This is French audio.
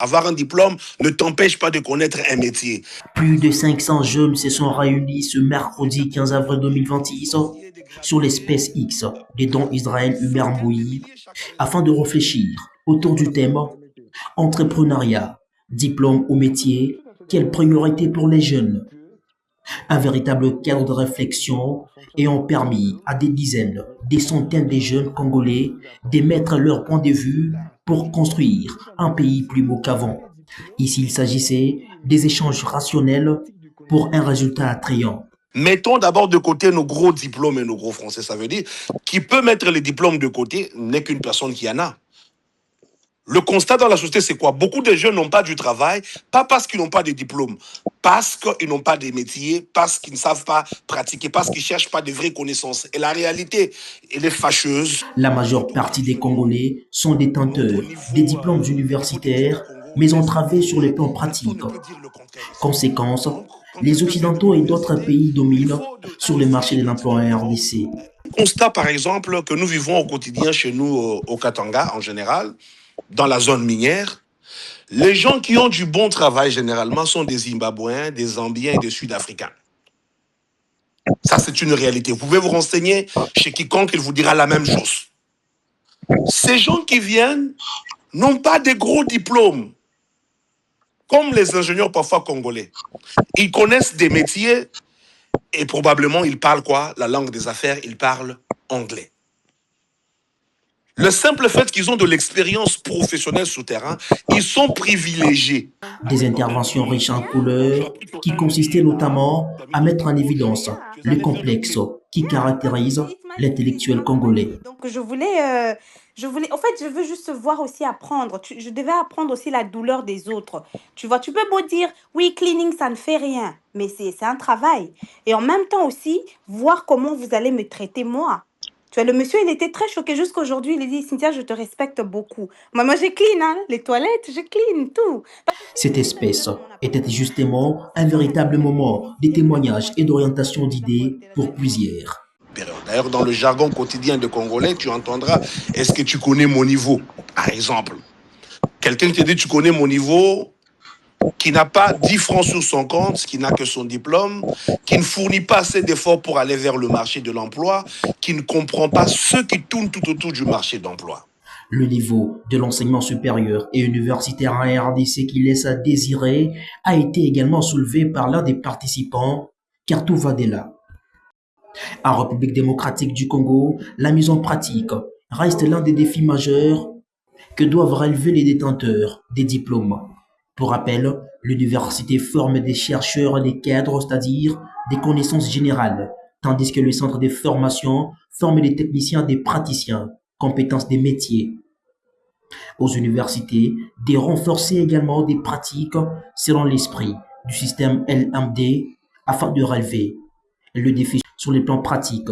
Avoir un diplôme ne t'empêche pas de connaître un métier. Plus de 500 jeunes se sont réunis ce mercredi 15 avril 2026 sur l'espace X des dons Israël Hubert Moui afin de réfléchir autour du thème entrepreneuriat, diplôme ou métier, quelle priorité pour les jeunes. Un véritable cadre de réflexion ayant permis à des dizaines, des centaines de jeunes Congolais d'émettre leur point de vue pour construire un pays plus beau qu'avant. Ici, il s'agissait des échanges rationnels pour un résultat attrayant. Mettons d'abord de côté nos gros diplômes et nos gros français. Ça veut dire qui peut mettre les diplômes de côté n'est qu'une personne qui en a. Le constat dans la société, c'est quoi? Beaucoup de jeunes n'ont pas du travail, pas parce qu'ils n'ont pas de diplôme, parce qu'ils n'ont pas de métier, parce qu'ils ne savent pas pratiquer, parce qu'ils ne cherchent pas de vraies connaissances. Et la réalité, elle est fâcheuse. La majeure partie des Congolais sont détenteurs des diplômes universitaires, mais entravés sur les plans pratiques. Conséquence, les Occidentaux et d'autres pays dominent sur le marché de l'emploi en RDC. Constat, par exemple, que nous vivons au quotidien chez nous au Katanga, en général, dans la zone minière, les gens qui ont du bon travail, généralement, sont des Zimbabwéens, des Zambiens et des Sud-Africains. Ça, c'est une réalité. Vous pouvez vous renseigner chez quiconque, il vous dira la même chose. Ces gens qui viennent n'ont pas de gros diplômes, comme les ingénieurs parfois congolais. Ils connaissent des métiers et probablement ils parlent quoi? La langue des affaires, ils parlent anglais. Le simple fait qu'ils ont de l'expérience professionnelle sur terrain, ils sont privilégiés. Des interventions riches en couleurs qui consistaient notamment à mettre en évidence le complexe qui caractérise l'intellectuel congolais. Donc en fait, je veux juste voir aussi apprendre. Je devais apprendre aussi la douleur des autres. Tu vois, tu peux beau dire, oui, cleaning, ça ne fait rien, mais c'est un travail. Et en même temps aussi, voir comment vous allez me traiter moi. Tu vois, le monsieur, il était très choqué jusqu'à aujourd'hui. Il a dit, Cynthia, je te respecte beaucoup. Moi, je clean, hein, les toilettes, je clean, tout. Cette espèce était justement un véritable moment de témoignage et d'orientation d'idées pour plusieurs. D'ailleurs, dans le jargon quotidien de Congolais, tu entendras « Est-ce que tu connais mon niveau ?» Par exemple. Quelqu'un te dit « Tu connais mon niveau ?» qui n'a pas 10 francs sur son compte, qui n'a que son diplôme, qui ne fournit pas assez d'efforts pour aller vers le marché de l'emploi, qui ne comprend pas ce qui tourne tout autour du marché d'emploi. Le niveau de l'enseignement supérieur et universitaire en RDC qui laisse à désirer a été également soulevé par l'un des participants, car tout va de là. En République démocratique du Congo, la mise en pratique reste l'un des défis majeurs que doivent relever les détenteurs des diplômes. Pour rappel, l'université forme des chercheurs et des cadres, c'est-à-dire des connaissances générales, tandis que le centre de formation forme des techniciens, des praticiens, compétences des métiers. Aux universités, de renforcer également des pratiques selon l'esprit du système LMD afin de relever le défi sur les plans pratiques.